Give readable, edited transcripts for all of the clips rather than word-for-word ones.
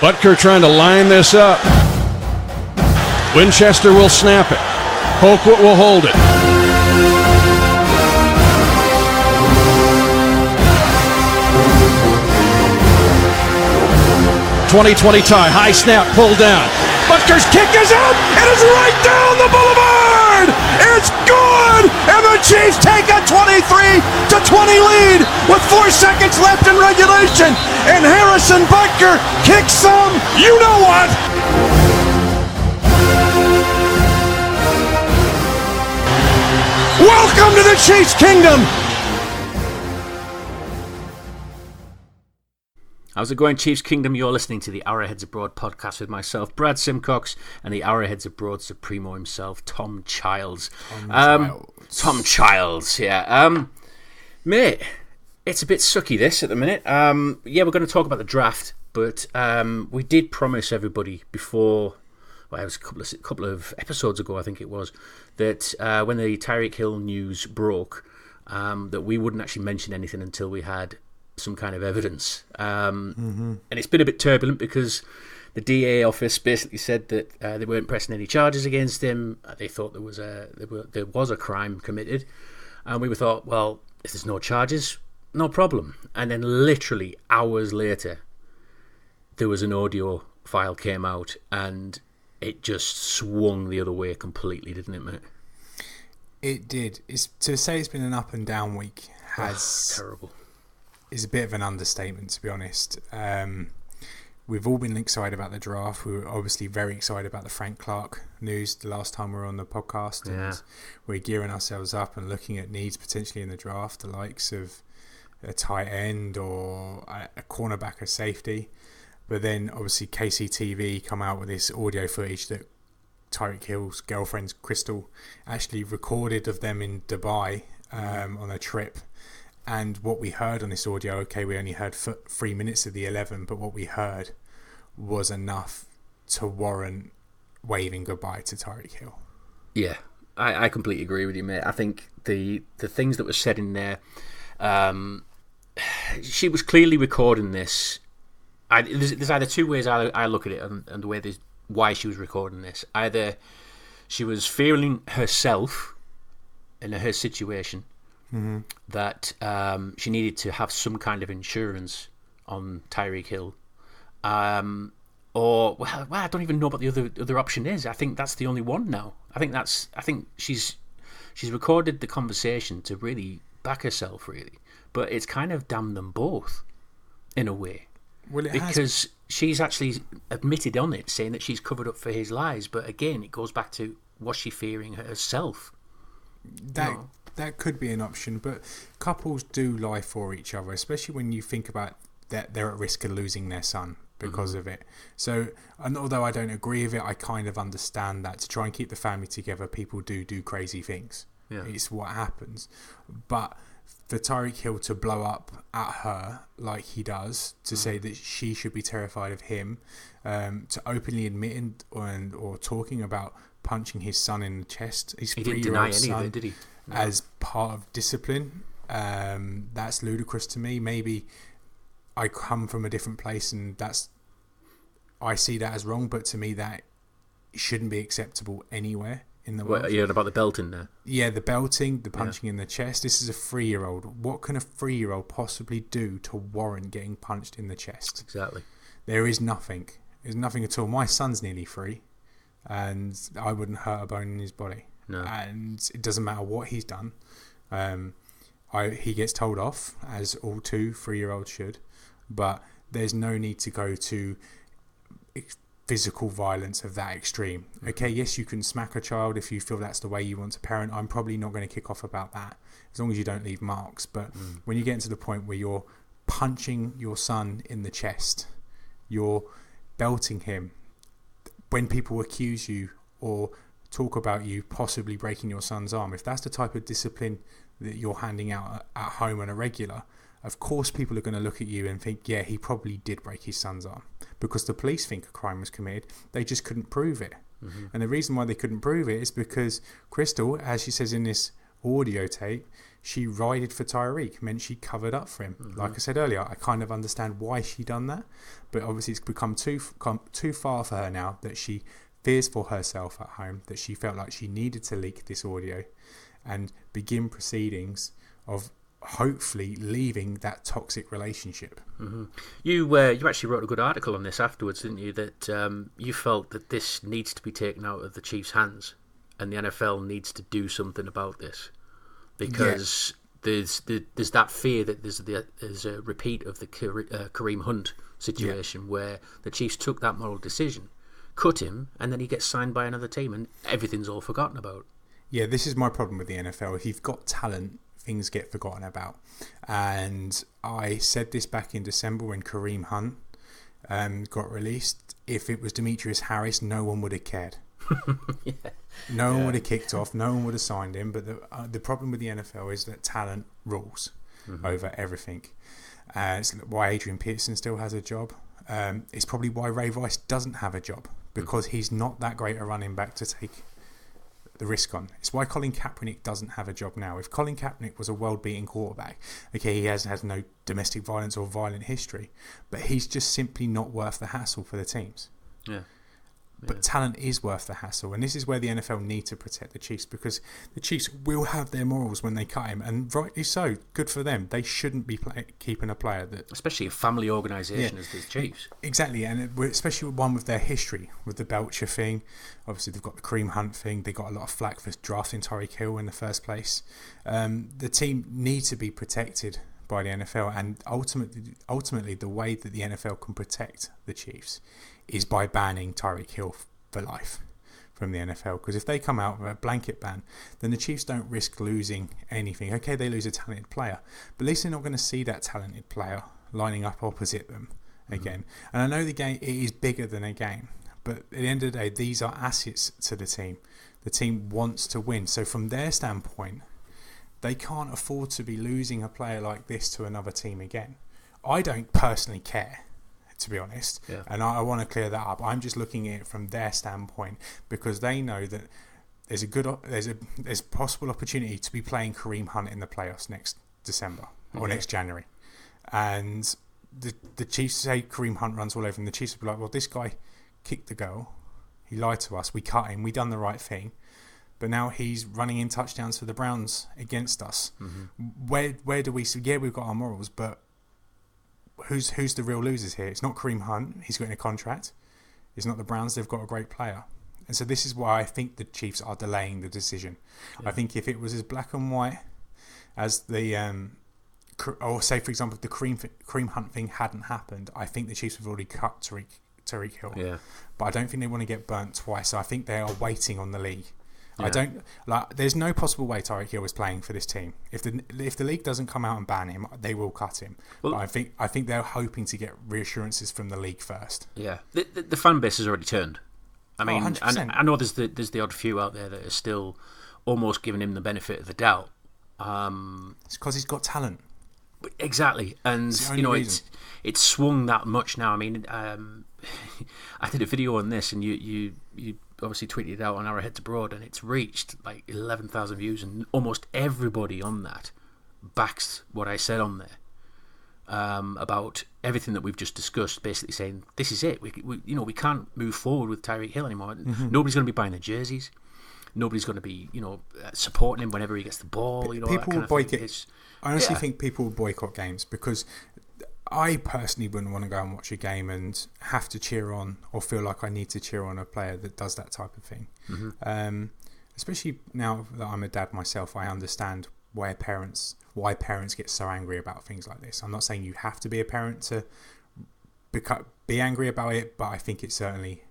Butker trying to line this up. Winchester will snap it. Colquitt will hold it. 20-20 tie. High snap, pulled down. Butker's kick is out. It is right down the boulevard. It's good. And the Chiefs take a 23-20 lead with 4 seconds left in regulation. And Harrison Butker kicks some, you know what? Welcome to the Chiefs Kingdom. How's it going, Chiefs Kingdom? You're listening to the Arrowheads Abroad Podcast with myself, Brad Simcox, and the Arrowheads Abroad Supremo himself, Tom Childs. Tom Childs, yeah. Mate, it's a bit sucky this at the minute. Yeah, we're going to talk about the draft, but we did promise everybody before, well, it was a couple of episodes ago, I think it was, that when the Tyreek Hill news broke, that we wouldn't actually mention anything until we had some kind of evidence. And it's been a bit turbulent because the DA office basically said that they weren't pressing any charges against him. They thought there was a crime committed, and we thought, well, if there's no charges, no problem. And then literally hours later, there was an audio file came out, and it just swung the other way completely, didn't it, mate? It did. To say it's been an up and down week terrible. Is a bit of an understatement, to be honest. We've all been excited about the draft. We were obviously very excited about the Frank Clark news the last time we were on the podcast. And we're gearing ourselves up and looking at needs potentially in the draft, the likes of a tight end or a cornerback or safety. But then obviously KCTV come out with this audio footage that Tyreek Hill's girlfriend, Crystal, actually recorded of them in Dubai on a trip. And what we heard on this audio, okay, we only heard 3 minutes of the 11, but what we heard was enough to warrant waving goodbye to Tyreek Hill. Yeah, I completely agree with you, mate. I think the things that were said in there, she was clearly recording this. There's either two ways I look at it, and the way why she was recording this. Either she was feeling herself in her situation, that she needed to have some kind of insurance on Tyreek Hill, or I don't even know what the other option is. I think that's the only one now. I think she's recorded the conversation to really back herself, really, but it's kind of damned them both in a way. Well, because she's actually admitted on it, saying that she's covered up for his lies. But again, it goes back to, was she fearing herself? That could be an option, but couples do lie for each other, especially when you think about that they're at risk of losing their son because of it. So, and although I don't agree with it, I kind of understand that to try and keep the family together, people do crazy things. Yeah. It's what happens. But for Tyreek Hill to blow up at her like he does, to say that she should be terrified of him, to openly admitting or talking about punching his son in the chest, his 3-year-old son, did he? No. As part of discipline, that's ludicrous to me. Maybe I come from a different place and I see that as wrong, but to me that shouldn't be acceptable anywhere in the world. Yeah, about the belting there. Yeah, the belting, the punching in the chest. This is a 3-year-old. What can a 3-year-old possibly do to warrant getting punched in the chest? Exactly. There is nothing. There's nothing at all. My son's nearly 3, and I wouldn't hurt a bone in his body. No. And it doesn't matter what he's done. He gets told off, as all 2-3-year-olds should, but there's no need to go to physical violence of that extreme. Okay, yes, you can smack a child if you feel that's the way you want to parent. I'm probably not going to kick off about that, as long as you don't leave marks. But when you get to the point where you're punching your son in the chest, you're belting him, when people accuse you or talk about you possibly breaking your son's arm, if that's the type of discipline that you're handing out at home on a regular, of course people are going to look at you and think, yeah, he probably did break his son's arm, because the police think a crime was committed. They just couldn't prove it. And the reason why they couldn't prove it is because Crystal, as she says in this audio tape, she rided for Tyreek, meant she covered up for him. Like I said earlier, I kind of understand why she done that, but obviously it's become too far for her now that she fears for herself at home, that she felt like she needed to leak this audio and begin proceedings of hopefully leaving that toxic relationship. You actually wrote a good article on this afterwards, didn't you? That you felt that this needs to be taken out of the Chiefs' hands, and the NFL needs to do something about this, because there's that fear that there's a repeat of the Kareem Hunt situation where the Chiefs took that moral decision, cut him, and then he gets signed by another team, and everything's all forgotten about. Yeah, this is my problem with the NFL. If you've got talent, things get forgotten about. And I said this back in December when Kareem Hunt got released. If it was Demetrius Harris, no one would have cared. No one would have kicked off. No one would have signed him. But the problem with the NFL is that talent rules over everything. It's why Adrian Peterson still has a job. It's probably why Ray Rice doesn't have a job, because he's not that great a running back to take the risk on. It's why Colin Kaepernick doesn't have a job now. If Colin Kaepernick was a world-beating quarterback, okay, he has no domestic violence or violent history, but he's just simply not worth the hassle for the teams. But talent is worth the hassle, and this is where the NFL need to protect the Chiefs, because the Chiefs will have their morals when they cut him, and rightly so. Good for them. They shouldn't be keeping a player that, especially a family organisation as the Chiefs. Exactly, and especially one with their history, with the Belcher thing. Obviously, they've got the Kareem Hunt thing. They got a lot of flack for drafting Tyreek Hill in the first place. The team need to be protected by the NFL, and ultimately, the way that the NFL can protect the Chiefs is by banning Tyreek Hill for life from the NFL. Because if they come out with a blanket ban, then the Chiefs don't risk losing anything. Okay, they lose a talented player, but at least they're not going to see that talented player lining up opposite them again. And I know the game, it is bigger than a game, but at the end of the day, these are assets to the team. The team wants to win. So from their standpoint, they can't afford to be losing a player like this to another team again. I don't personally care, to be honest, and I want to clear that up. I'm just looking at it from their standpoint, because they know that there's possible opportunity to be playing Kareem Hunt in the playoffs next December or next January, and the Chiefs say Kareem Hunt runs all over them. The Chiefs will be like, well, this guy kicked the goal, he lied to us, we cut him, we done the right thing, but now he's running in touchdowns for the Browns against us. Where do we see? Yeah, we've got our morals, but who's the real losers here? It's not Kareem Hunt. He's got a contract. It's not the Browns. They've got a great player. And so this is why I think the Chiefs are delaying the decision. I think if it was as black and white as the or say, for example, if the Kareem Hunt thing hadn't happened, I think the Chiefs have already cut Tyreek Hill. But I don't think they want to get burnt twice. So I think they are waiting on the league. There's no possible way Tyreek Hill is playing for this team. If the league doesn't come out and ban him, they will cut him. Well, but I think they're hoping to get reassurances from the league first. Yeah, the fan base has already turned. I mean, I know there's the odd few out there that are still almost giving him the benefit of the doubt. It's because he's got talent. Exactly, and it's swung that much now. I mean, I did a video on this, and you obviously tweeted it out on Arrowheads Abroad, and it's reached like 11,000 views, and almost everybody on that backs what I said on there about everything that we've just discussed. Basically saying this is it. We can't move forward with Tyreek Hill anymore. Nobody's going to be buying the jerseys. Nobody's going to be supporting him whenever he gets the ball. People will boycott. I honestly think people will boycott games, because I personally wouldn't want to go and watch a game and have to cheer on or feel like I need to cheer on a player that does that type of thing. Especially now that I'm a dad myself, I understand why parents get so angry about things like this. I'm not saying you have to be a parent to be angry about it, but I think it certainly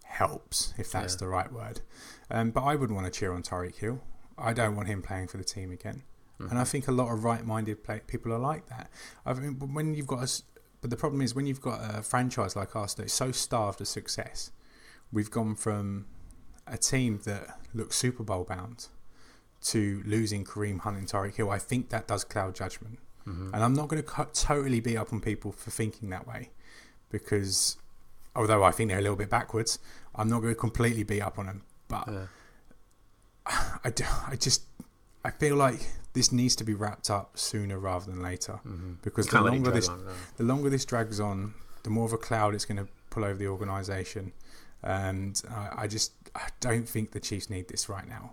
helps, if that's the right word. But I wouldn't want to cheer on Tyreek Hill. I don't want him playing for the team again. And I think a lot of right-minded people are like that. I mean, but the problem is when you've got a franchise like ours that's so starved of success, we've gone from a team that looks Super Bowl bound to losing Kareem Hunt and Tyreek Hill. I think that does cloud judgment. And I'm not going to totally beat up on people for thinking that way, because although I think they're a little bit backwards, I'm not going to completely beat up on them. But I feel like this needs to be wrapped up sooner rather than later, because Can't the let it longer drag on, no. the longer this drags on, the more of a cloud it's going to pull over the organisation, and I don't think the Chiefs need this right now.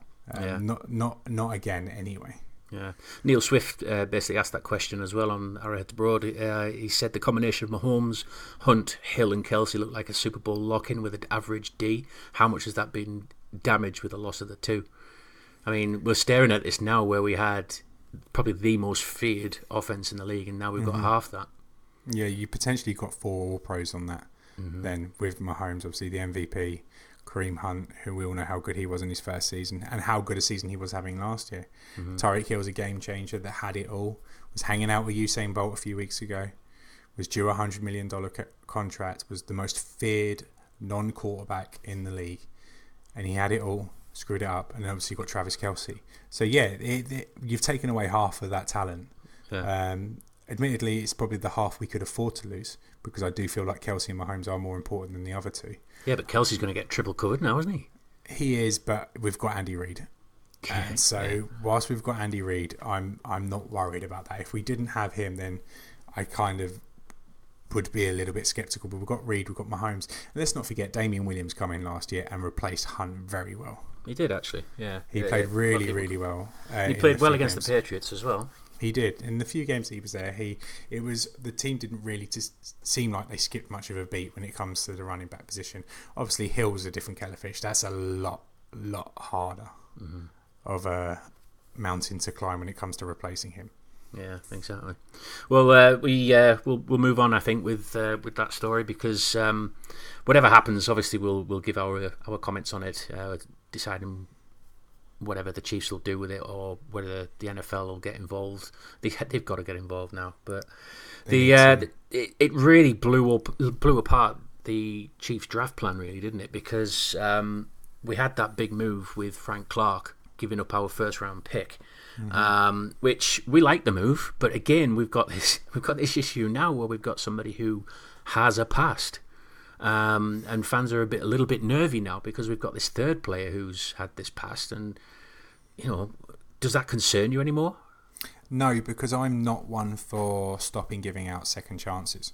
Not again anyway. Yeah, Neil Swift basically asked that question as well on Arrowheads Abroad. He said the combination of Mahomes, Hunt, Hill and Kelsey looked like a Super Bowl lock-in with an average D. How much has that been damaged with the loss of the two? I mean, we're staring at this now where we had probably the most feared offense in the league, and now we've got half that. Yeah, you potentially got 4 All-Pros on that. Then with Mahomes, obviously the MVP, Kareem Hunt, who we all know how good he was in his first season and how good a season he was having last year. Tyreek Hill was a game changer that had it all, was hanging out with Usain Bolt a few weeks ago, was due a $100 million contract, was the most feared non-quarterback in the league, and he had it all, screwed it up, and obviously got Travis Kelce. So yeah, you've taken away half of that talent. Yeah. Admittedly, it's probably the half we could afford to lose, because I do feel like Kelce and Mahomes are more important than the other two. Yeah, but Kelsey's going to get triple covered now, isn't he? He is, but we've got Andy Reid. And so whilst we've got Andy Reid, I'm not worried about that. If we didn't have him, then I kind of would be a little bit sceptical. But we've got Reid, we've got Mahomes. And let's not forget, Damian Williams come in last year and replaced Hunt very well. He did, actually, yeah. He played really well. He played well against the Patriots as well. He did. In the few games that he was there, the team didn't really just seem like they skipped much of a beat when it comes to the running back position. Obviously, Hill was a different kettle of fish. That's a lot harder of a mountain to climb when it comes to replacing him. Yeah, exactly. Well, we'll move on, I think, with that story, because whatever happens, obviously we'll give our comments on it, deciding whatever the Chiefs will do with it, or whether the NFL will get involved. They've got to get involved now. But it really blew apart the Chiefs draft plan, really, didn't it? Because we had that big move with Frank Clark giving up our first round pick, which we like the move, but again we've got this issue now where we've got somebody who has a past. And fans are a little bit nervy now because we've got this third player who's had this past, and does that concern you anymore? No, because I'm not one for stopping giving out second chances.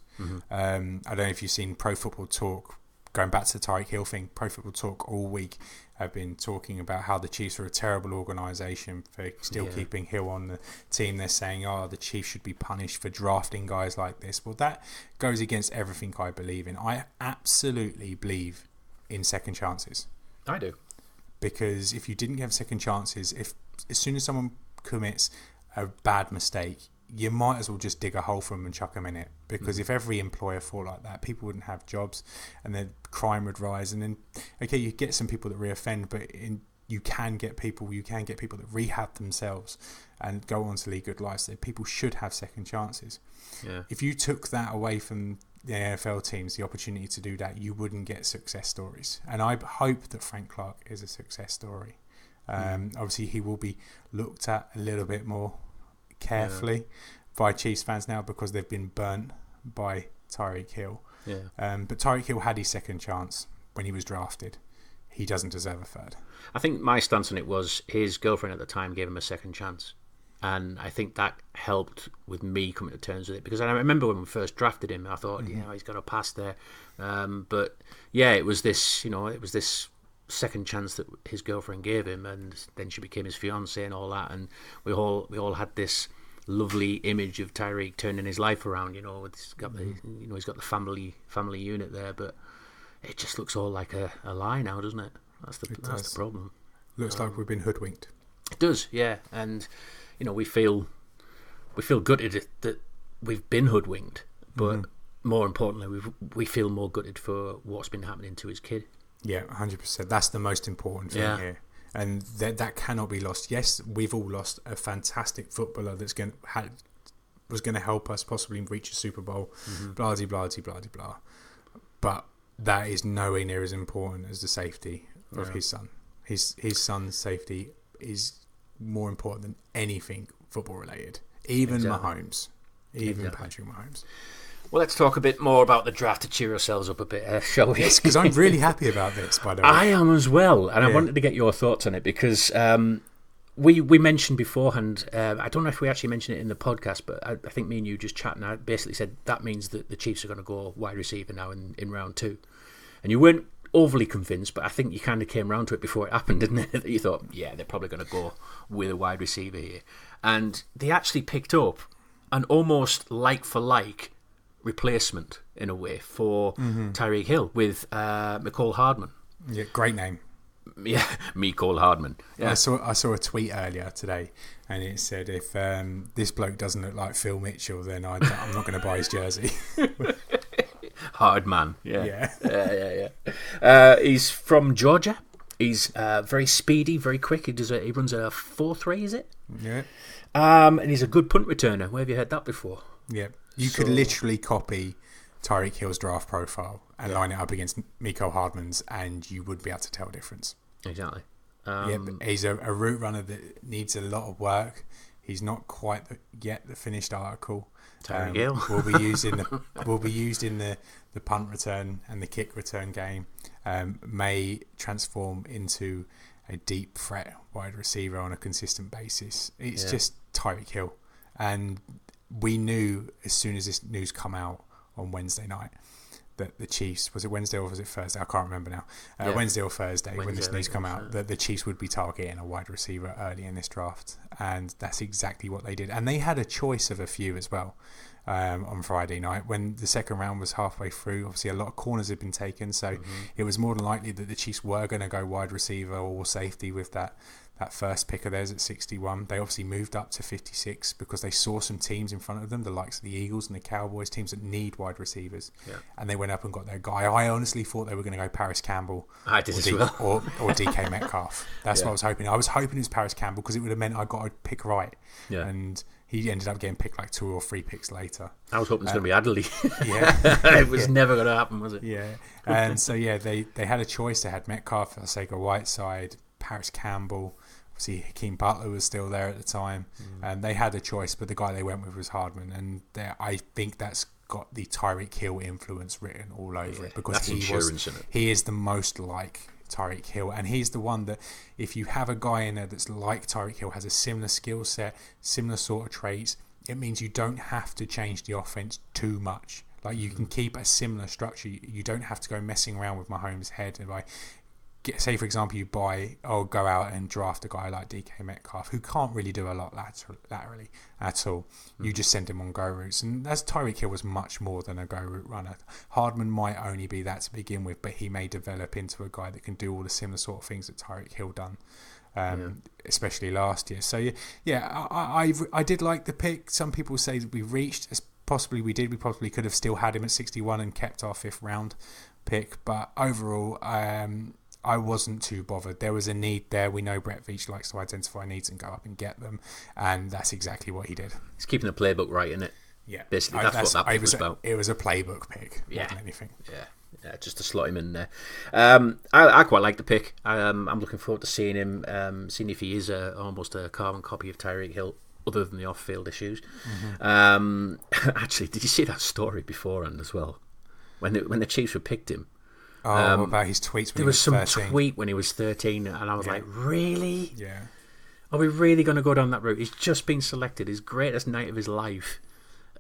I don't know if you've seen Pro Football Talk, going back to the Tyreek Hill thing. Pro Football Talk all week have been talking about how the Chiefs are a terrible organisation for still keeping Hill on the team. They're saying, the Chiefs should be punished for drafting guys like this. Well, that goes against everything I believe in. I absolutely believe in second chances. I do. Because if you didn't give second chances, as soon as someone commits a bad mistake, you might as well just dig a hole for them and chuck them in it. Because if every employer thought like that, people wouldn't have jobs, and then crime would rise. And then, okay, you get some people that reoffend, but you can get people that rehab themselves and go on to lead good lives. So people should have second chances. Yeah. If you took that away from the NFL teams, the opportunity to do that, you wouldn't get success stories. And I hope that Frank Clark is a success story. Obviously, he will be looked at a little bit more carefully by Chiefs fans now because they've been burnt by Tyreek Hill. But Tyreek Hill had his second chance when he was drafted. He doesn't deserve a third. I think my stance on it was his girlfriend at the time gave him a second chance. And I think that helped with me coming to terms with it, because I remember when we first drafted him, I thought, he's got a pass there. But yeah, it was this second chance that his girlfriend gave him, and then she became his fiancée and all that, and we all had this lovely image of Tyreek turning his life around. He's got the family unit there, but it just looks all like a lie now, doesn't it? That's the problem. Looks like we've been hoodwinked. It does, yeah, and we feel gutted that we've been hoodwinked, but more importantly, we feel more gutted for what's been happening to his kid. Yeah, 100%. That's the most important thing here. And that cannot be lost. Yes, we've all lost a fantastic footballer was going to help us possibly reach a Super Bowl, blah, blah, blah, blah, blah. But that is nowhere near as important as the safety of his son. His son's safety is more important than anything football related. Even Mahomes. Patrick Mahomes. Well, let's talk a bit more about the draft to cheer ourselves up a bit, shall we? Yes, because I'm really happy about this, by the way. I am as well, and I wanted to get your thoughts on it because we mentioned beforehand, I don't know if we actually mentioned it in the podcast, but I think me and you just chatting, I basically said that means that the Chiefs are going to go wide receiver now in round 2. And you weren't overly convinced, but I think you kind of came around to it before it happened, didn't it? That you thought, yeah, they're probably going to go with a wide receiver here. And they actually picked up an almost like-for-like replacement, in a way, for Tyreek Hill with McCall Hardman. Yeah, great name. Yeah, McCall Hardman. Yeah. I saw a tweet earlier today, and it said, if this bloke doesn't look like Phil Mitchell, then I'm not going to buy his jersey. Hard man. Yeah. He's from Georgia. He's very speedy, very quick. He runs a 4.3, is it? Yeah. And he's a good punt returner. Where have you heard that before? Yeah. You could literally copy Tyreek Hill's draft profile and line it up against Mecole Hardman's, and you would be able to tell a difference. Exactly. He's a route runner that needs a lot of work. He's not quite yet the finished article. Tyreek Hill will be used in the punt return and the kick return game. May transform into a deep threat wide receiver on a consistent basis. It's just Tyreek Hill, and we knew as soon as this news come out on Wednesday night that the Chiefs, was it Wednesday or was it Thursday? I can't remember now. Wednesday or Thursday, when this news come out, that the Chiefs would be targeting a wide receiver early in this draft, and that's exactly what they did. And they had a choice of a few as well on Friday night when the second round was halfway through. Obviously, a lot of corners had been taken, so it was more than likely that the Chiefs were going to go wide receiver or safety with that first pick of theirs at 61. They obviously moved up to 56 because they saw some teams in front of them, the likes of the Eagles and the Cowboys, teams that need wide receivers. Yeah. And they went up and got their guy. I honestly thought they were going to go Paris Campbell or DK Metcalf. That's what I was hoping. I was hoping it was Paris Campbell because it would have meant I got to pick right. Yeah. And he ended up getting picked like 2 or 3 picks later. I was hoping it was going to be Adderley. It was never going to happen, was it? Yeah. And so, they had a choice. They had Metcalf, Whiteside, Paris Campbell. Obviously, Hakeem Butler was still there at the time, and they had a choice, but the guy they went with was Hardman, and I think that's got the Tyreek Hill influence written all over it because he is the most like Tyreek Hill, and he's the one that if you have a guy in there that's like Tyreek Hill, has a similar skill set, similar sort of traits, it means you don't have to change the offense too much. Like you can keep a similar structure. You don't have to go messing around with Mahomes' head and say, for example, you go out and draft a guy like DK Metcalf who can't really do a lot laterally at all. You just send him on go routes. And as Tyreek Hill was much more than a go route runner. Hardman might only be that to begin with, but he may develop into a guy that can do all the similar sort of things that Tyreek Hill done, especially last year. So, I did like the pick. Some people say that we reached, as possibly we did. We probably could have still had him at 61 and kept our 5th round pick. But overall, I wasn't too bothered. There was a need there. We know Brett Veach likes to identify needs and go up and get them, and that's exactly what he did. He's keeping the playbook right, isn't it? Yeah. Basically, that's what that pick was about. It was a playbook pick more than anything. Yeah, just to slot him in there. I quite like the pick. I'm looking forward to seeing him, seeing if he is almost a carbon copy of Tyreek Hill, other than the off-field issues. Actually, did you see that story beforehand as well? When the Chiefs had picked him, about his tweets when he was 13. There was some tweet when he was 13, and I was like, really? Yeah. Are we really going to go down that route? He's just been selected, his greatest night of his life,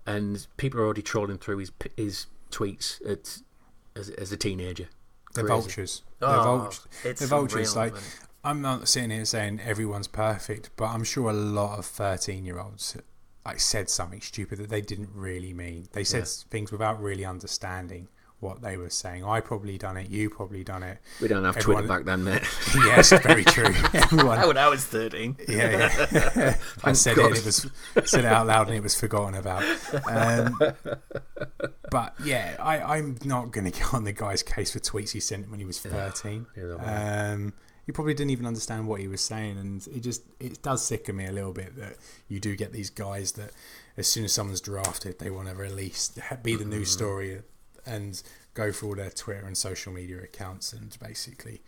and people are already trolling through his tweets as a teenager. They're vultures. They're vultures. Like, I'm not sitting here saying everyone's perfect, but I'm sure a lot of 13-year-olds said something stupid that they didn't really mean. They said things without really understanding what they were saying. I probably done it. You probably done it. We don't have Twitter back then, mate. Yes, very true. Everyone. When I was 13. Yeah. I said it out loud and it was forgotten about. But yeah, I'm not going to get on the guy's case for tweets he sent when he was 13. He probably didn't even understand what he was saying, and it does sicken me a little bit that you do get these guys that as soon as someone's drafted, they want to be the news story and go through all their Twitter and social media accounts and basically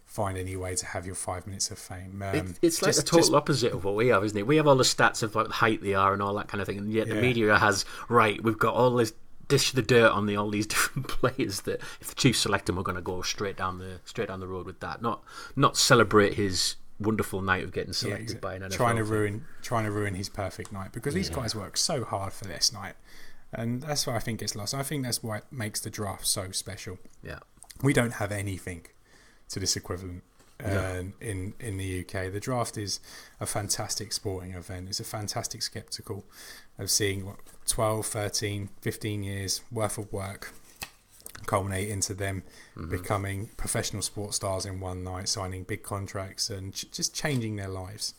find any way to have your 5 minutes of fame. It's like the total opposite of what we have, isn't it? We have all the stats of the height they are and all that kind of thing, and yet the media has, we've got all this dish the dirt on all these different players that if the Chiefs select him, we're going to go straight down the road with that. Not celebrate his wonderful night of getting selected by an NFL trying to ruin his perfect night, because these guys work so hard for this night, and that's why I think it's lost. I think that's what makes the draft so special. Yeah, we don't have anything to this equivalent in the UK. The draft is a fantastic sporting event. It's a fantastic spectacle of seeing 12, 13, 15 years worth of work culminate into them becoming professional sports stars in one night, signing big contracts and just changing their lives.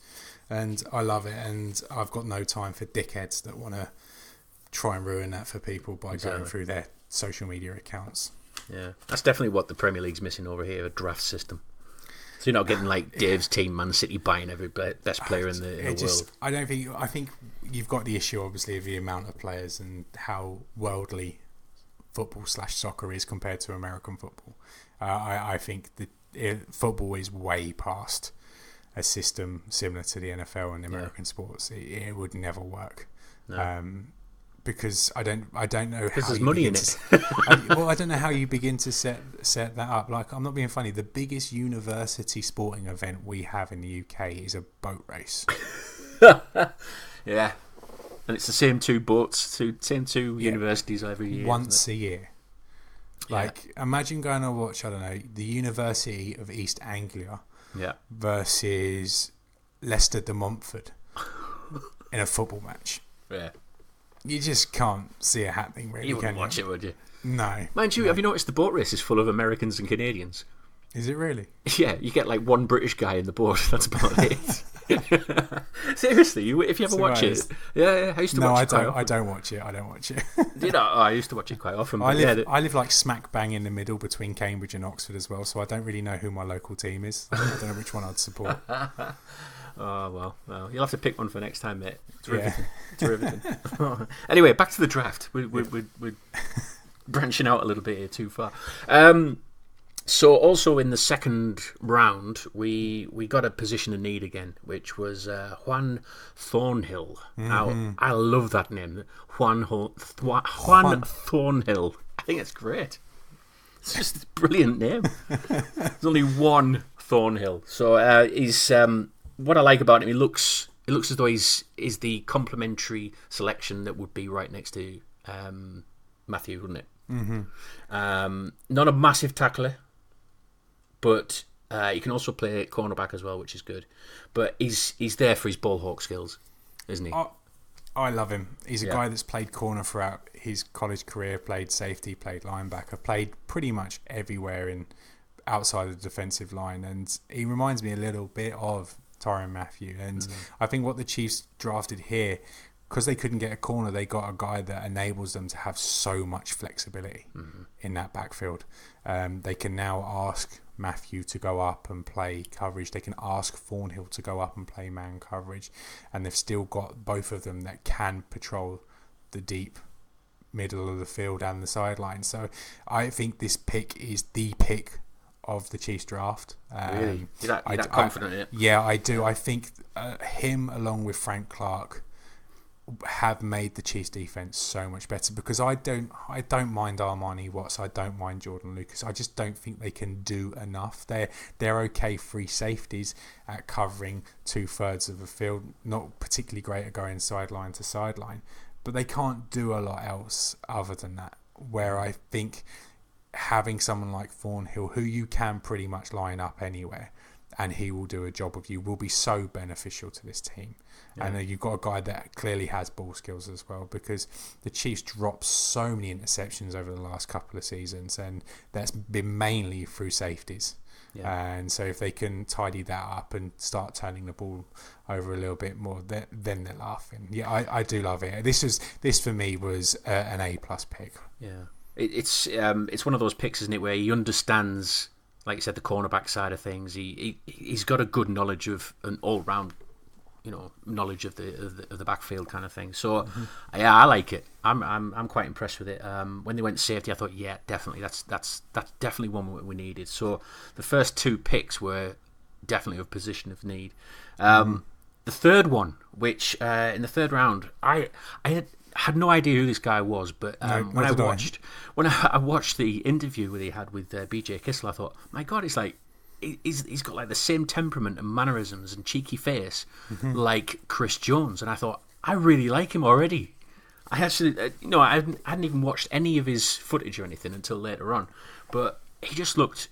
And I love it, and I've got no time for dickheads that want to try and ruin that for people by going through their social media accounts. Yeah, that's definitely what the Premier League's missing over here, a draft system. So you're not getting like Dave's team, Man City, buying every best player in the world. I think you've got the issue, obviously, of the amount of players and how worldly football/soccer is compared to American football. I think that football is way past a system similar to the NFL and American sports. It would never work. No. Because I don't know because how there's money in it. I don't know how you begin to set that up. Like, I'm not being funny. The biggest university sporting event we have in the UK is a boat race. Yeah, and it's the same two boats, same two universities every year. Once a year. Like, imagine going to watch, I don't know, the University of East Anglia versus Leicester de Montfort in a football match. Yeah. You just can't see it happening, really. You wouldn't watch it, would you? No. Mind you, have you noticed the boat race is full of Americans and Canadians? Is it really? Yeah, you get like one British guy in the boat. That's about it. Seriously, if you ever watch it. Yeah, I used to watch it quite often. I don't watch it. You know, I used to watch it quite often. I live like smack bang in the middle between Cambridge and Oxford as well, so I don't really know who my local team is. I don't know which one I'd support. Oh, well, you'll have to pick one for next time, mate. It's riveting. Anyway, back to the draft. We're branching out a little bit here too far. So also in the second round, we got a position of need again, which was Juan Thornhill. Now, I love that name, Juan Thornhill. I think it's great. It's just a brilliant name. There's only one Thornhill. So he's what I like about him. It looks as though he's the complementary selection that would be right next to Matthew, wouldn't it? Mm-hmm. Not a massive tackler, but he can also play cornerback as well, which is good. But he's there for his ball hawk skills, isn't he? I love him. He's a guy that's played corner throughout his college career, played safety, played linebacker, played pretty much everywhere outside of the defensive line, and he reminds me a little bit of Tyrann Mathieu. And I think what the Chiefs drafted here, because they couldn't get a corner, they got a guy that enables them to have so much flexibility in that backfield. They can now ask Mathieu to go up and play coverage. They can ask Thornhill to go up and play man coverage. And they've still got both of them that can patrol the deep middle of the field and the sideline. So I think this pick is the pick of the Chiefs draft. Really? You're that confident in it? Yeah, I do. I think him along with Frank Clark have made the Chiefs defense so much better, because I don't mind Armani Watts, I don't mind Jordan Lucas. I just don't think they can do enough. They're okay free safeties at covering 2/3 of the field, not particularly great at going sideline to sideline, but they can't do a lot else other than that. Where I think having someone like Thornhill, who you can pretty much line up anywhere and he will do a job of you, will be so beneficial to this team. Yeah. And you've got a guy that clearly has ball skills as well, because the Chiefs dropped so many interceptions over the last couple of seasons, and that's been mainly through safeties. Yeah. And so if they can tidy that up and start turning the ball over a little bit more, then they're laughing. Yeah, I do love it. This for me was an A+ pick. Yeah, it's one of those picks, isn't it, where he understands, like you said, the cornerback side of things. He's got a good knowledge of an all round, knowledge of the backfield kind of thing. So yeah, I like it. I'm quite impressed with it. When they went safety, I thought, yeah, definitely that's definitely one we needed. So the first two picks were definitely of position of need. The third one, which in the third round, I had no idea who this guy was, but when I watched the interview that he had with BJ Kissel, I thought, my God, it's like he's got like the same temperament and mannerisms and cheeky face like Chris Jones, and I thought I really like him already. I actually, I hadn't even watched any of his footage or anything until later on, but he just looked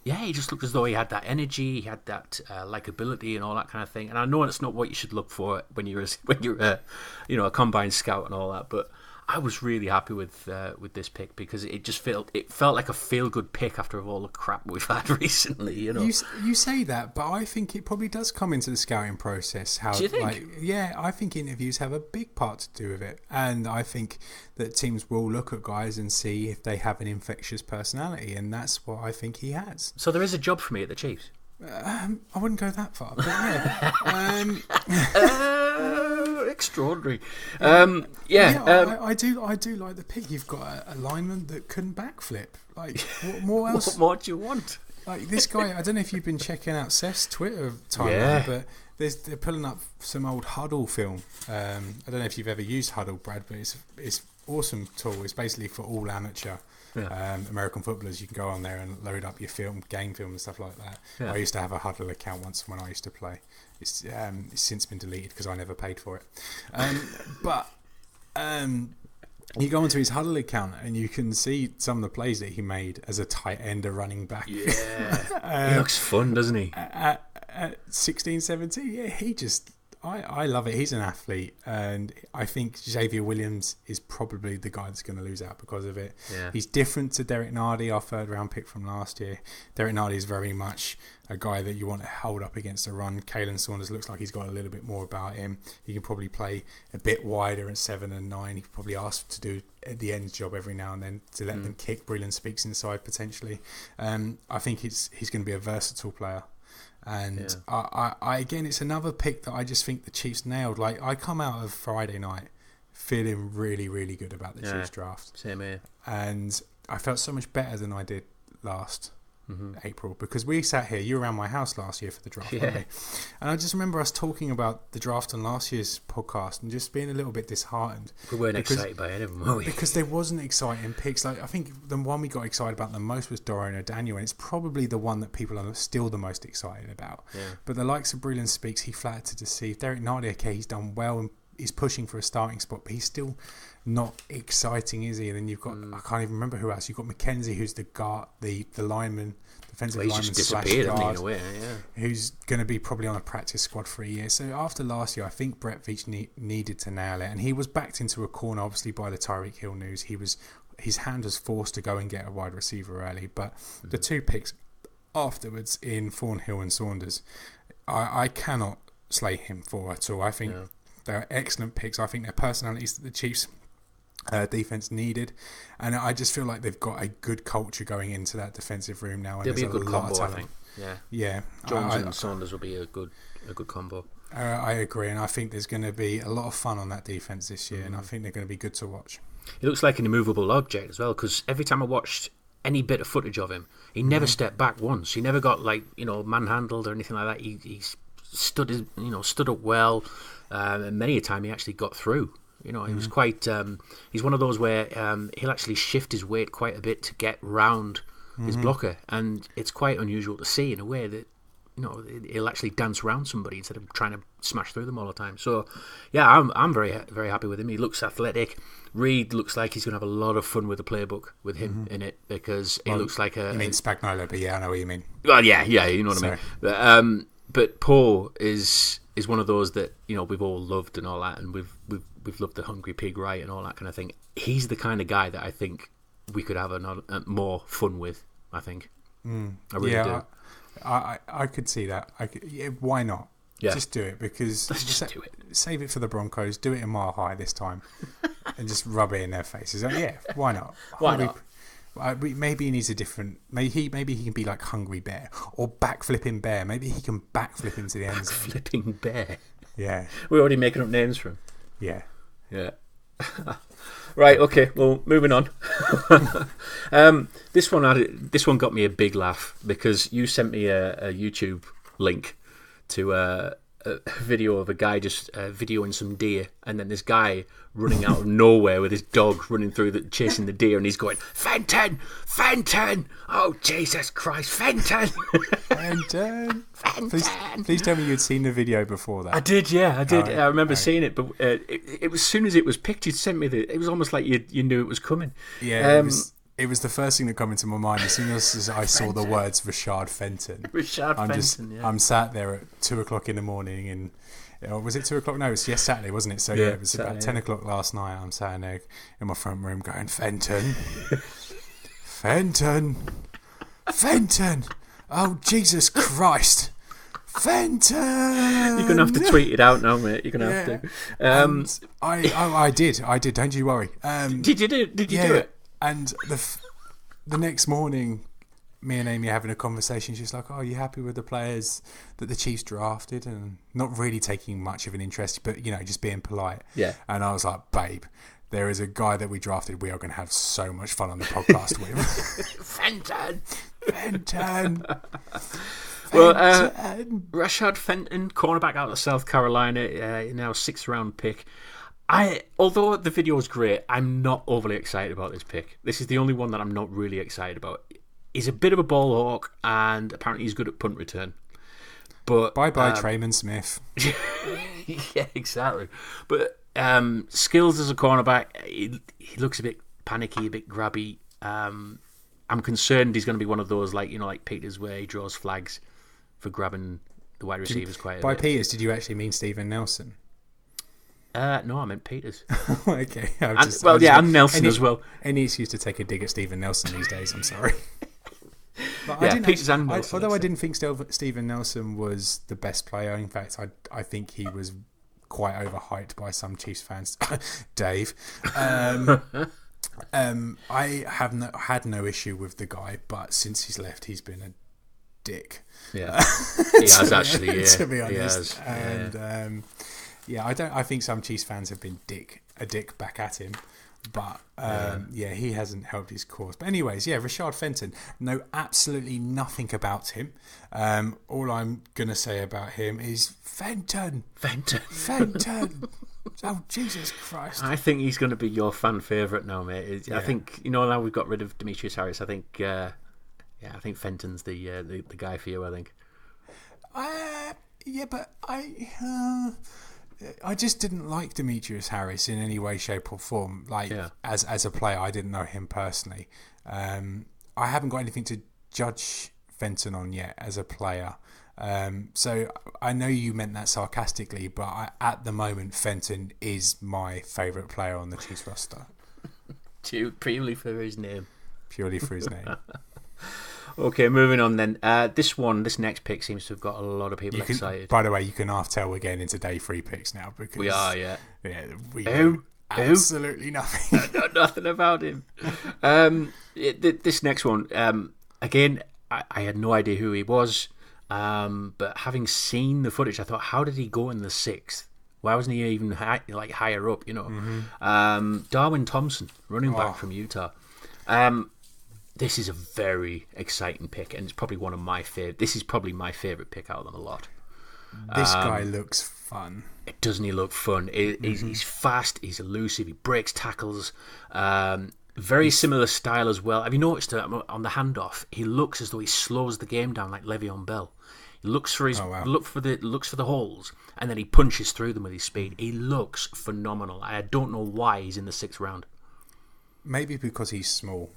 as though he had that energy, he had that likability and all that kind of thing. And I know it's not what you should look for when you're a combine scout and all that, but I was really happy with this pick because it felt like a feel good pick after all the crap we've had recently. You say that, but I think it probably does come into the scouting process. Do you think? I think interviews have a big part to do with it, and I think that teams will look at guys and see if they have an infectious personality, and that's what I think he has. So there is a job for me at the Chiefs. I wouldn't go that far, but yeah. Extraordinary. I do like the pick. You've got a lineman that can backflip. Like, what more else? What more do you want? Like this guy, I don't know if you've been checking out Seth's Twitter timeline, but they're pulling up some old Huddle film. I don't know if you've ever used Huddle, Brad, but it's awesome tool. It's basically for all amateur American footballers. You can go on there and load up your game film and stuff like that. I used to have a Huddle account once when I used to play. It's since been deleted because I never paid for it. You go onto his Huddle account and you can see some of the plays that he made as a tight end, a running back. Yeah, he looks fun, doesn't he? At 16, 17, I love it. He's an athlete, and I think Xavier Williams is probably the guy that's going to lose out because of it. Yeah. He's different to Derek Nardi, our third-round pick from last year. Derek Nardi is very much a guy that you want to hold up against a run. Kalen Saunders looks like he's got a little bit more about him. He can probably play a bit wider at 7 and 9. He can probably ask to do the end job every now and then to let them kick. Breland Speaks inside potentially. I think he's going to be a versatile player. And I again, it's another pick that I just think the Chiefs nailed. Like, I come out of Friday night feeling really, really good about the Chiefs draft. Same here. And I felt so much better than I did last April, because we sat here, you were around my house last year for the draft, weren't we? And I just remember us talking about the draft on last year's podcast and just being a little bit disheartened. We weren't excited by any of them, were we? Because there wasn't exciting picks. Like, I think the one we got excited about the most was Dorian O'Daniel, and it's probably the one that people are still the most excited about. Yeah. But the likes of Breland Speaks, he flattered to deceive. Derek Nardi, okay, he's done well and he's pushing for a starting spot, but he's still not exciting, is he? And then you've got, I can't even remember who else. You've got McKenzie, who's the guard, the lineman, defensive lineman just disappeared, / guard, in a way, who's going to be probably on a practice squad for a year. So after last year, I think Brett Veach needed to nail it, and he was backed into a corner, obviously, by the Tyreek Hill news. His hand was forced to go and get a wide receiver early, but the two picks afterwards in Thornhill and Saunders, I cannot slate him for at all. I think they're excellent picks. I think they're personalities that the Chiefs defense needed, and I just feel like they've got a good culture going into that defensive room now. And they'll be a good combo, I think. Yeah. Jones and Saunders will be a good combo. I agree, and I think there's going to be a lot of fun on that defense this year, and I think they're going to be good to watch. He looks like an immovable object as well, because every time I watched any bit of footage of him, he never stepped back once. He never got manhandled or anything like that. He stood up well, and many a time he actually got through. He was quite. He's one of those where he'll actually shift his weight quite a bit to get round his blocker, and it's quite unusual to see in a way that he'll actually dance around somebody instead of trying to smash through them all the time. So, yeah, I'm very very happy with him. He looks athletic. Reed looks like he's going to have a lot of fun with the playbook with him in it, because he looks like a. You mean Spagnuolo, but yeah, I know what you mean. Well, yeah, you know what I mean. But Poe is one of those that we've all loved and all that, and we've loved the Hungry Pig, right, and all that kind of thing. He's the kind of guy that I think we could have more fun with. I think. I really do. I could see that. Why not? Yeah. Just do it, because let's just do it. Save it for the Broncos. Do it in Mile High this time, and just rub it in their faces. Why not? Why not? Maybe he needs a different. Maybe he can be like Hungry Bear or Backflipping Bear. Maybe he can backflip into the end zone. Backflipping Bear. Yeah. We're already making up names for him. Yeah. Right. Okay. Well, moving on. This one got me a big laugh, because you sent me a YouTube link to a video of a guy just videoing some deer, and then this guy running out of nowhere with his dog running through chasing the deer, and he's going, Fenton! Fenton! Oh, Jesus Christ, Fenton! Fenton! Please tell me you'd seen the video before that. I did, yeah, I did. I remember seeing it, but it was as soon as it was picked, you'd sent me it was almost like you knew it was coming. Yeah, it was the first thing that came into my mind as soon as I saw the words Rashad Fenton. I'm sat there at 2:00 in the morning, and was it 2:00? No, it was Saturday, wasn't it? So yeah, it was Saturday, about 10:00 last night. I'm sat there in my front room going, Fenton, Fenton, Fenton. Oh, Jesus Christ. Fenton! You're going to have to tweet it out now, mate. You're going to have to. I did. Don't you worry. Did you do it? And the next morning, me and Amy are having a conversation. She's like, "Oh, are you happy with the players that the Chiefs drafted?" And not really taking much of an interest, but just being polite. Yeah. And I was like, "Babe, there is a guy that we drafted. We are going to have so much fun on the podcast with." Fenton. Well, Rashad Fenton, cornerback out of South Carolina, now 6th round pick. Although the video was great, I'm not overly excited about this pick. This is the only one that I'm not really excited about. He's a bit of a ball hawk, and apparently he's good at punt return. But bye, Trayman Smith. Yeah, exactly. But skills as a cornerback, he looks a bit panicky, a bit grabby. I'm concerned he's going to be one of those like Peters, where he draws flags for grabbing the wide receivers quite a bit. By Peters, did you actually mean Steven Nelson? No, I meant Peters. Okay. And Nelson as well. Any excuse to take a dig at Steven Nelson these days, I'm sorry. Peters and Nelson. Although I didn't think Steven Nelson was the best player. In fact, I think he was quite overhyped by some Chiefs fans. Dave. I have had no issue with the guy, but since he's left, he's been a dick. Yeah, he has actually. Yeah, to be honest, he has, and I think some Chiefs fans have been a dick back at him, but he hasn't helped his cause. But anyways, Rashad Fenton. Know absolutely nothing about him. All I'm gonna say about him is Fenton. Oh, Jesus Christ. I think he's going to be your fan favourite now, mate. I think, now we've got rid of Demetrius Harris, I think Fenton's the guy for you, I think. But I just didn't like Demetrius Harris in any way, shape or form. As a player, I didn't know him personally. I haven't got anything to judge Fenton on yet as a player. So I know you meant that sarcastically, but at the moment, Fenton is my favourite player on the Chiefs roster. Purely for his name. Okay, moving on then. This next pick seems to have got a lot of people excited. By the way, you can half tell we're getting into day 3 picks now because we are, yeah. Yeah, we know absolutely nothing. I know nothing about him. This next one, again, I had no idea who he was. But having seen the footage, I thought, how did he go in the 6th? Why wasn't he even higher up? Mm-hmm. Darwin Thompson, running back from Utah. This is a very exciting pick, and it's probably one of my favorite. This is probably my favorite pick out of them a lot. This guy looks fun. Doesn't he look fun? He's fast. He's elusive. He breaks tackles. Very similar style as well. Have you noticed on the handoff? He looks as though he slows the game down like Le'Veon Bell. He looks for looks for the holes, and then he punches through them with his speed. He looks phenomenal. I don't know why he's in the 6th round. Maybe because he's small.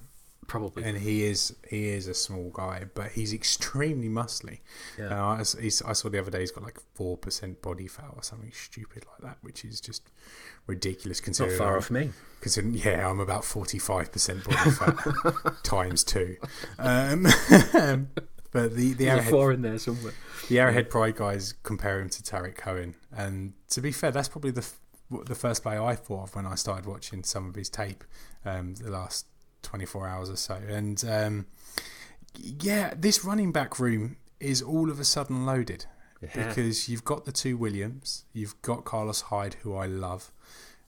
Probably. And he is a small guy, but he's extremely muscly. Yeah. I saw the other day he's got 4% body fat or something stupid like that, which is just ridiculous considering. Not far off me. Considering, I'm about 45% body fat times 2. But the Arrowhead, 4 in there somewhere. The Arrowhead Pride guys compare him to Tyreek Hill, and to be fair, that's probably the first player I thought of when I started watching some of his tape the last 24 hours or so. And this running back room is all of a sudden loaded because you've got the 2 Williams, you've got Carlos Hyde, who I love,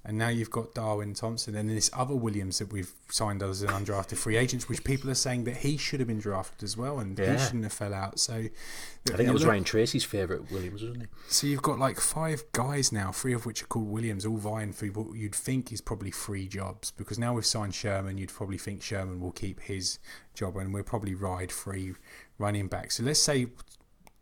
And now you've got Darwin Thompson and this other Williams that we've signed as an undrafted free agent, which people are saying that he should have been drafted as well, and he shouldn't have fell out. So I think that was Ryan Tracy's favourite Williams, wasn't it? So you've got like 5 guys now, 3 of which are called Williams, all vying for what you'd think is probably 3 jobs. Because now we've signed Sherman, you'd probably think Sherman will keep his job, and we'll probably ride 3 running backs. So let's say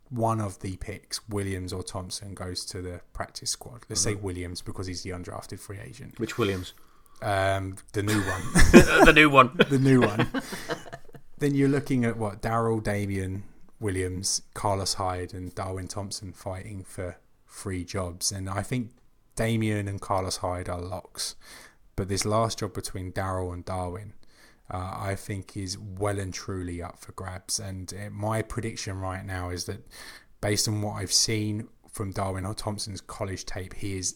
one of the picks, Williams or Thompson, goes to the practice squad. Let's say Williams because he's the undrafted free agent. Which Williams? The new one. The new one. The new one. Then you're looking at what? Darryl, Damian, Williams, Carlos Hyde and Darwin Thompson fighting for 3 jobs. And I think Damian and Carlos Hyde are locks. But this last job between Darryl and Darwin, I think is well and truly up for grabs. And my prediction right now is that based on what I've seen from Darwin Thompson's college tape, he is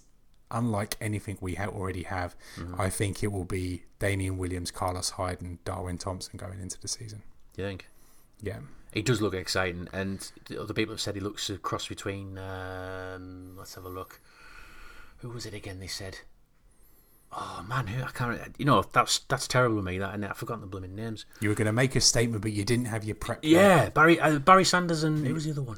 unlike anything we already have. I think it will be Damian Williams, Carlos Hyde and Darwin Thompson going into the season. Do you think? Yeah. He does look exciting, and other people have said he looks a cross between, let's have a look. Who was it again they said? Oh man, I can't. That's terrible with me. That, and I've forgotten the blooming names. You were going to make a statement, but you didn't have your prep. Yeah, Barry Sanders and who was the other one?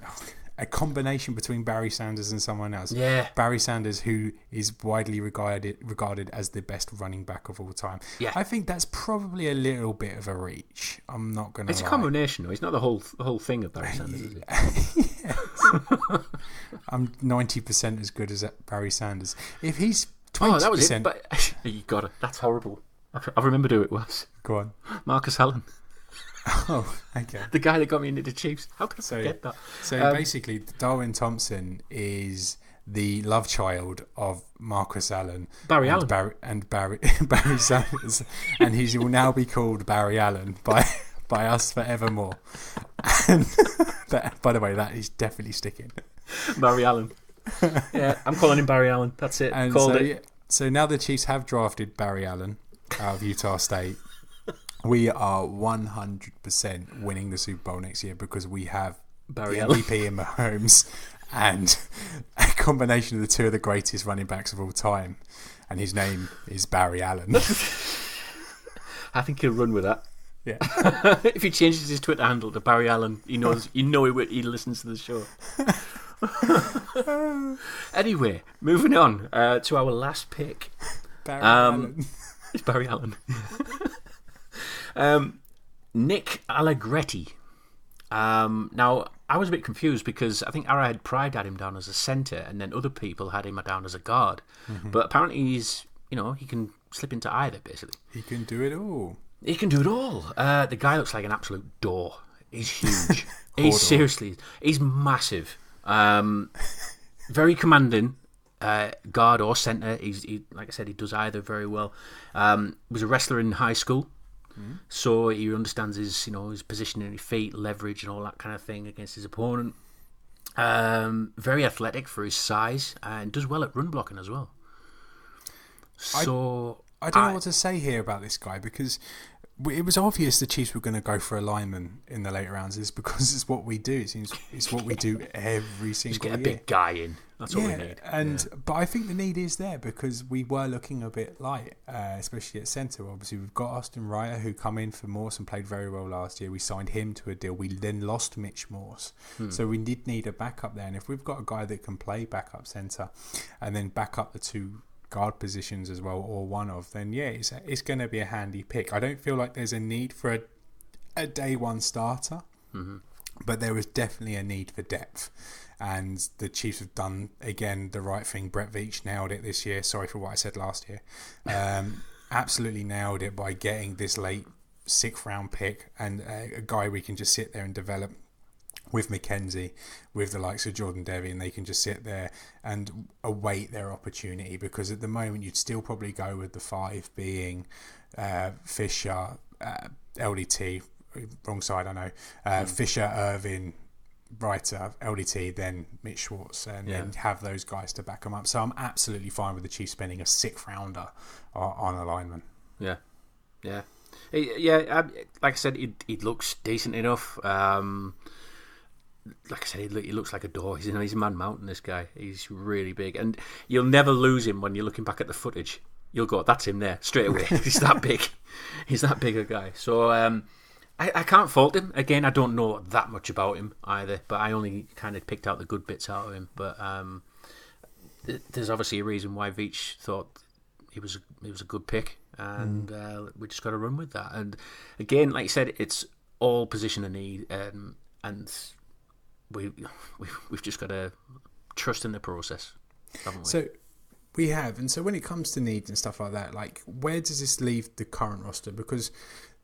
A combination between Barry Sanders and someone else. Yeah, Barry Sanders, who is widely regarded as the best running back of all time. Yeah, I think that's probably a little bit of a reach. I'm not going to. It's a combination, though. It's not the whole thing of Barry Sanders, is it? I'm 90% as good as Barry Sanders. If he's 20%. Oh, that was it. But you got it. That's horrible. I remember who it was. Go on. Marcus Allen. Oh, okay. The guy that got me into the Chiefs. How could I forget that? So basically, Darwin Thompson is the love child of Marcus Allen, Barry Allen, Barry Sanders, and he will now be called Barry Allen by us forevermore. And by the way, that is definitely sticking. Barry Allen. Yeah, I'm calling him Barry Allen. That's it. And Called it. So now the Chiefs have drafted Barry Allen out of Utah State. We are 100% winning the Super Bowl next year because we have Barry the Allen. MVP in Mahomes and a combination of the 2 of the greatest running backs of all time. And his name is Barry Allen. I think he'll run with that. Yeah. If he changes his Twitter handle to Barry Allen, he listens to the show. Anyway, moving on to our last pick. Barry Allen. It's Barry Allen. Nick Allegretti. Now, I was a bit confused because I think Arrowhead Pride had him down as a centre and then other people had him down as a guard. Mm-hmm. But apparently he can slip into either, basically. He can do it all. He can do it all. The guy looks like an absolute door. He's huge. He's massive. Very commanding. Guard or centre. He, like I said, he does either very well. Was a wrestler in high school. So he understands his positioning, his feet, leverage, and all that kind of thing against his opponent. Very athletic for his size, and does well at run blocking as well. So I don't know what to say here about this guy because it was obvious the Chiefs were going to go for a lineman in the later rounds. It's because it's what we do. It's what we do every single year. Just get a big guy in. That's what we need. But I think the need is there because we were looking a bit light, especially at centre. Obviously, we've got Austin Ryder who come in for Morse and played very well last year. We signed him to a deal. We then lost Mitch Morse. So we did need a backup there. And if we've got a guy that can play backup centre and then back up the 2 guard positions as well, or one of, then it's going to be a handy pick. I don't feel like there's a need for a day one starter, but there is definitely a need for depth. And the Chiefs have done, again, the right thing. Brett Veach nailed it this year. Sorry for what I said last year. Absolutely nailed it by getting this late 6th round pick and a guy we can just sit there and develop with McKenzie, with the likes of Jordan Devy, and they can just sit there and await their opportunity. Because at the moment, you'd still probably go with the 5 being Fisher, LDT, wrong side, I know, Fisher, Irvin, Reiter, LDT, then Mitch Schwartz, and then have those guys to back them up. So I'm absolutely fine with the Chiefs spending a 6th rounder on a lineman. Yeah. Like I said, he looks decent enough. like I said, he looks like a door. He's a man mountain, this guy. He's really big. And you'll never lose him when you're looking back at the footage. You'll go, that's him there, straight away. He's that big. He's that big a guy. So I can't fault him. Again, I don't know that much about him either, but I only kind of picked out the good bits out of him. But there's obviously a reason why Veach thought he was a good pick, and we just got to run with that. And again, like you said, it's all position of need, and we've just got to trust in the process, haven't we? So we have, and so when it comes to needs and stuff like that, like where does this leave the current roster? Because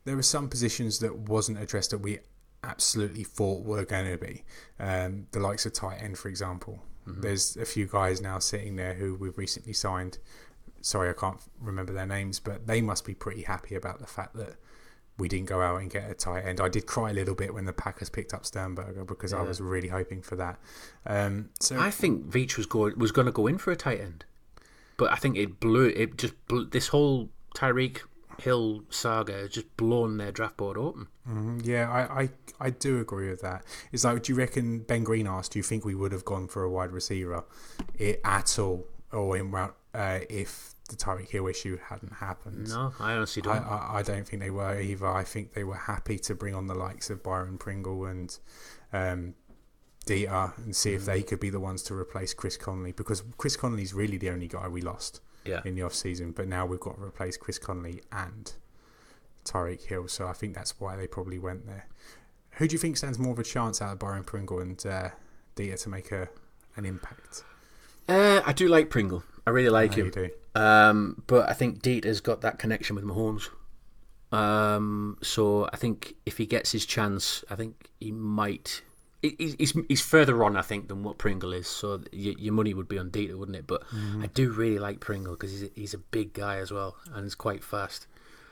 there were some positions that wasn't addressed that we absolutely thought were going to be. The likes of tight end, for example. Mm-hmm. There's a few guys now sitting there who we've recently signed. Sorry, I can't remember their names, but they must be pretty happy about the fact that we didn't go out and get a tight end. I did cry a little bit when the Packers picked up Sternberger because I was really hoping for that. So I think Veach was going to go in for a tight end, but I think it blew. This whole Tyreek Hill saga has just blown their draft board open. Yeah, I do agree with that. It's like, do you reckon Ben Green asked, do you think we would have gone for a wide receiver at all, or if the Tyreek Hill issue hadn't happened? No, I honestly don't. I don't think they were either. I think they were happy to bring on the likes of Byron Pringle and Dieter and see if they could be the ones to replace Chris Conley, because Chris Conley's really the only guy we lost in the off-season, but now we've got to replace Chris Conley and Tyreek Hill, so I think that's why they probably went there. Who do you think stands more of a chance out of Byron Pringle and Dieter to make an impact? I do like Pringle. I really like him. You do. But I think Dieter's got that connection with Mahomes. So I think if he gets his chance, I think he might. He's further on, I think, than what Pringle is. So your money would be on Dieter, wouldn't it? But I do really like Pringle because he's a big guy as well, and he's quite fast.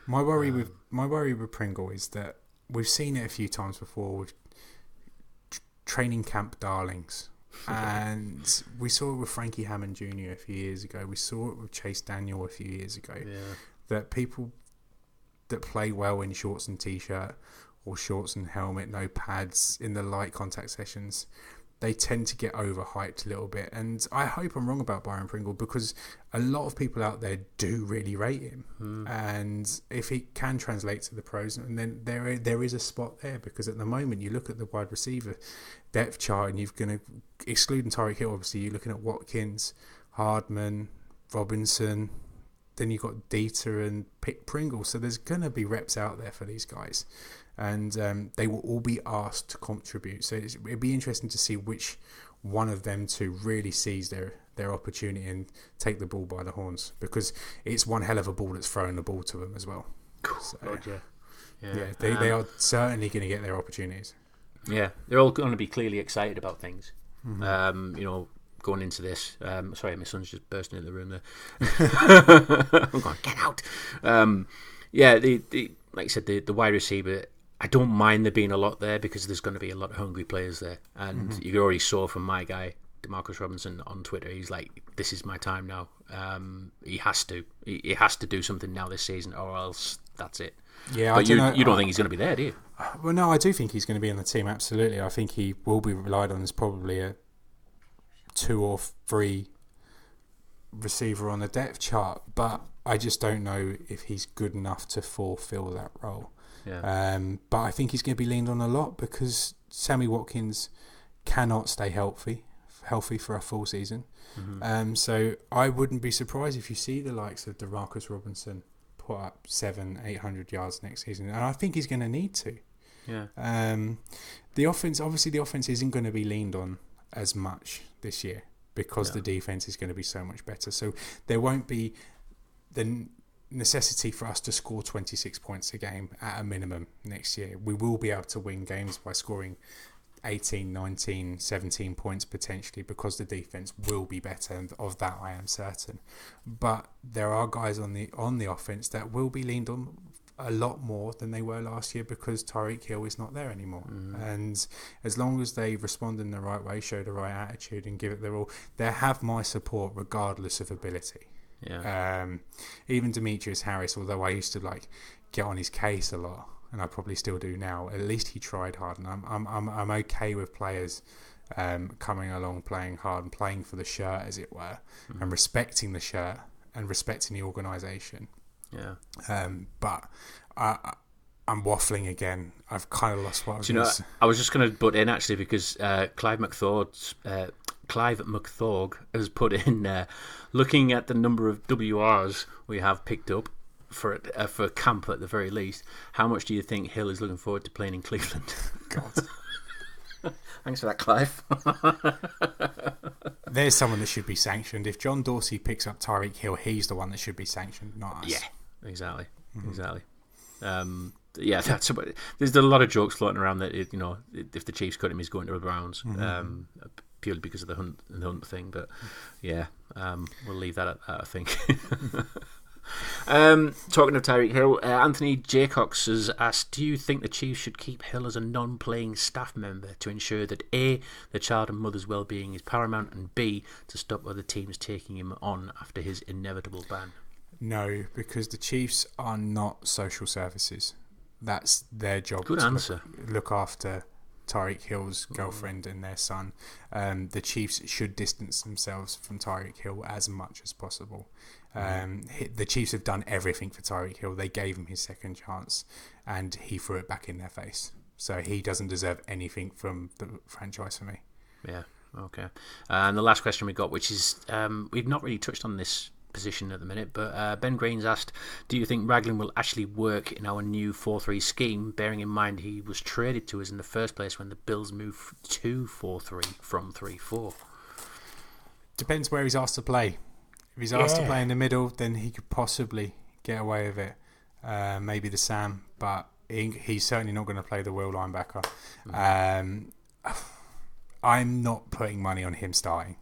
My worry with Pringle is that we've seen it a few times before with training camp darlings. And we saw it with Frankie Hammond Jr. a few years ago. We saw it with Chase Daniel a few years ago. Yeah. That people that play well in shorts and t-shirt or shorts and helmet, no pads in the light contact sessions, they tend to get overhyped a little bit. And I hope I'm wrong about Byron Pringle, because a lot of people out there do really rate him. And if he can translate to the pros, and then there is a spot there, because at the moment you look at the wide receiver depth chart and you're going to, excluding Tyreek Hill, obviously you're looking at Watkins, Hardman, Robinson, then you've got Dieter and Pringle. So there's going to be reps out there for these guys. And they will all be asked to contribute. So it'd be interesting to see which one of them two really sees their opportunity and take the bull by the horns, because it's one hell of a ball that's throwing the ball to them as well. So, they are certainly going to get their opportunities. Yeah, they're all going to be clearly excited about things. Going into this. Sorry, my son's just bursting into the room there. I'm going, get out. Like I said, the wide receiver, I don't mind there being a lot there, because there's going to be a lot of hungry players there. And you already saw from my guy, DeMarcus Robinson, on Twitter, he's like, this is my time now. He has to do something now this season, or else that's it. Yeah, but you don't think he's going to be there, do you? Well, no, I do think he's going to be on the team, absolutely. I think he will be relied on as probably a 2 or 3 receiver on the depth chart, but I just don't know if he's good enough to fulfill that role. Yeah. But I think he's going to be leaned on a lot, because Sammy Watkins cannot stay healthy for a full season. So I wouldn't be surprised if you see the likes of DeMarcus Robinson put up 700-800 yards next season, and I think he's going to need to. Yeah. The offense isn't going to be leaned on as much this year, because the defense is going to be so much better. So there won't be the necessity for us to score 26 points a game at a minimum next year. We will be able to win games by scoring 18, 19, 17 points potentially, because the defense will be better, and of that I am certain. But there are guys on the offense that will be leaned on a lot more than they were last year, because Tyreek Hill is not there anymore. And as long as they respond in the right way, show the right attitude, and give it their all, they have my support regardless of ability. Yeah. Even Demetrius Harris, although I used to get on his case a lot, and I probably still do now. At least he tried hard, and I'm okay with players coming along, playing hard, and playing for the shirt, as it were, and respecting the shirt and respecting the organisation. Yeah. But I'm waffling again. I've kind of lost what I was going to say. I was just going to butt in actually because Clive McThorg has put in looking at the number of WRs we have picked up for camp at the very least. How much do you think Hill is looking forward to playing in Cleveland? God. Thanks for that, Clive. There's someone that should be sanctioned. If John Dorsey picks up Tyreek Hill, he's the one that should be sanctioned, not us. Yeah, exactly. Yeah, that's about it. There's a lot of jokes floating around that if the Chiefs cut him, he's going to the Browns, purely because of the hunt thing. But yeah, we'll leave that at that, I think. Talking of Tyreek Hill, Anthony Jaycox has asked, do you think the Chiefs should keep Hill as a non-playing staff member to ensure that A, the child and mother's well-being is paramount, and B, to stop other teams taking him on after his inevitable ban? No, because the Chiefs are not social services. That's their job. Good answer. Look after Tyreek Hill's girlfriend and their son. The Chiefs should distance themselves from Tyreek Hill as much as possible. The Chiefs have done everything for Tyreek Hill. They gave him his second chance, and he threw it back in their face. So he doesn't deserve anything from the franchise for me. Yeah, okay. And the last question we got, which is, we've not really touched on this position at the minute, but Ben Green's asked, do you think Raglan will actually work in our new 4-3 scheme, bearing in mind he was traded to us in the first place when the Bills moved to 4-3 from 3-4? Depends where he's asked to play. If he's asked to play in the middle, then he could possibly get away with it. Maybe the Sam, but he's certainly not going to play the will linebacker. I'm not putting money on him starting.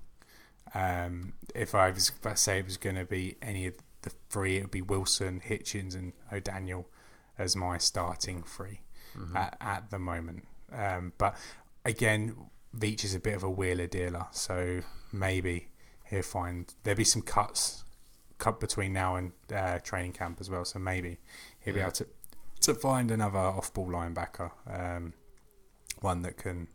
If I was to say it was going to be any of the three, it would be Wilson, Hitchens, and O'Daniel as my starting three at the moment. But again, Veach is a bit of a wheeler dealer, so maybe he'll find there'll be some cut between now and training camp as well. So maybe he'll be able to find another off-ball linebacker, one that can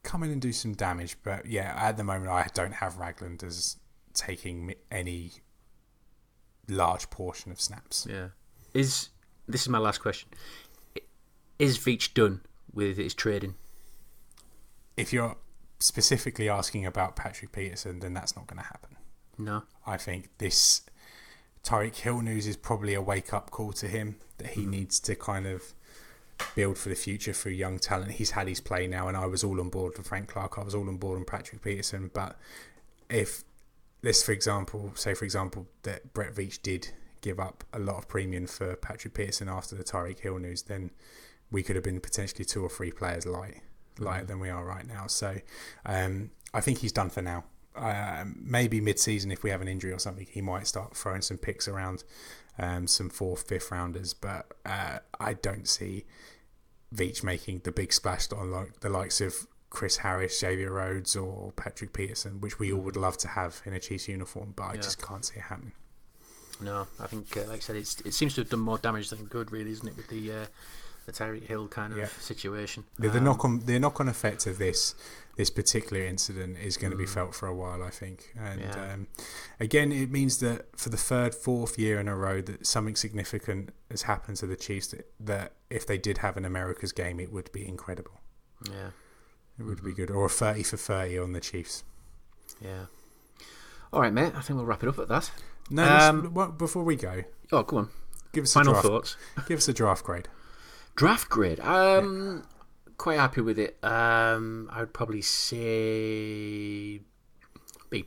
come in and do some damage. But yeah, at the moment I don't have Ragland as taking any large portion of snaps. Yeah. This is my last question. Is Veach done with his trading? If you're specifically asking about Patrick Peterson, then that's not going to happen. No. I think this Tyreek Hill news is probably a wake-up call to him that he needs to kind of build for the future through young talent. He's had his play now, and I was all on board with Frank Clark. I was all on board on Patrick Peterson. But if this, for example, that Brett Veach did give up a lot of premium for Patrick Peterson after the Tyreek Hill news, then we could have been potentially 2 or 3 players lighter than we are right now. So I think he's done for now. Maybe mid-season, if we have an injury or something, he might start throwing some picks around, some 4th, 5th rounders. But I don't see Veach making the big splash on the likes of Chris Harris, Xavier Rhodes, or Patrick Peterson, which we all would love to have in a Chiefs uniform. But I just can't see it happening. No, I think, like I said, it seems to have done more damage than good, really, isn't it, with the Tyreek Hill kind of situation. The knock-on effect of this particular incident is going to be felt for a while, I think. And again, it means that for the 3rd, 4th year in a row that something significant has happened to the Chiefs, that if they did have an America's game, it would be incredible. Yeah. It would be good. Or a 30 for 30 on the Chiefs. Yeah. All right, mate. I think we'll wrap it up at that. No, before we go. Oh, go on. Give us Final thoughts. Give us a draft grade. Draft grade. Quite happy with it. I would probably say B+.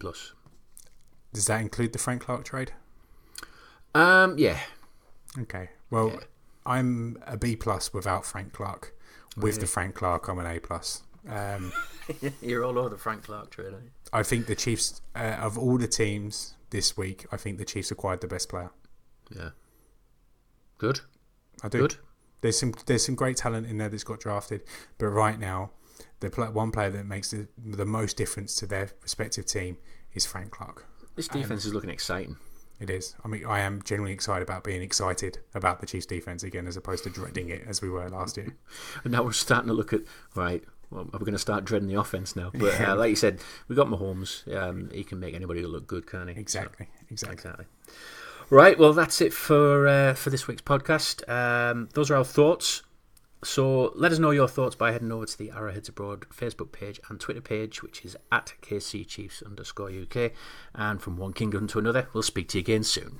Does that include the Frank Clark trade? Yeah. Okay. Well, I'm a B+ without Frank Clark. With the Frank Clark, I'm an A+. You're all over the Frank Clark trade, aren't you? I think the Chiefs, of all the teams this week, I think the Chiefs acquired the best player. Yeah. Good. I do. Good. There's some great talent in there that's got drafted, but right now, one player that makes the most difference to their respective team is Frank Clark. This defense is looking exciting. It is. I mean, I am genuinely excited about being excited about the Chiefs' defense again, as opposed to dreading it as we were last year. And now we're starting to look at, right, well, are we going to start dreading the offense now? But like you said, we got Mahomes. He can make anybody look good, can't he? Exactly. Right, well, that's it for this week's podcast. Those are our thoughts. So let us know your thoughts by heading over to the Arrowheads Abroad Facebook page and Twitter page, which is @KCChiefs_UK. And from one kingdom to another, we'll speak to you again soon.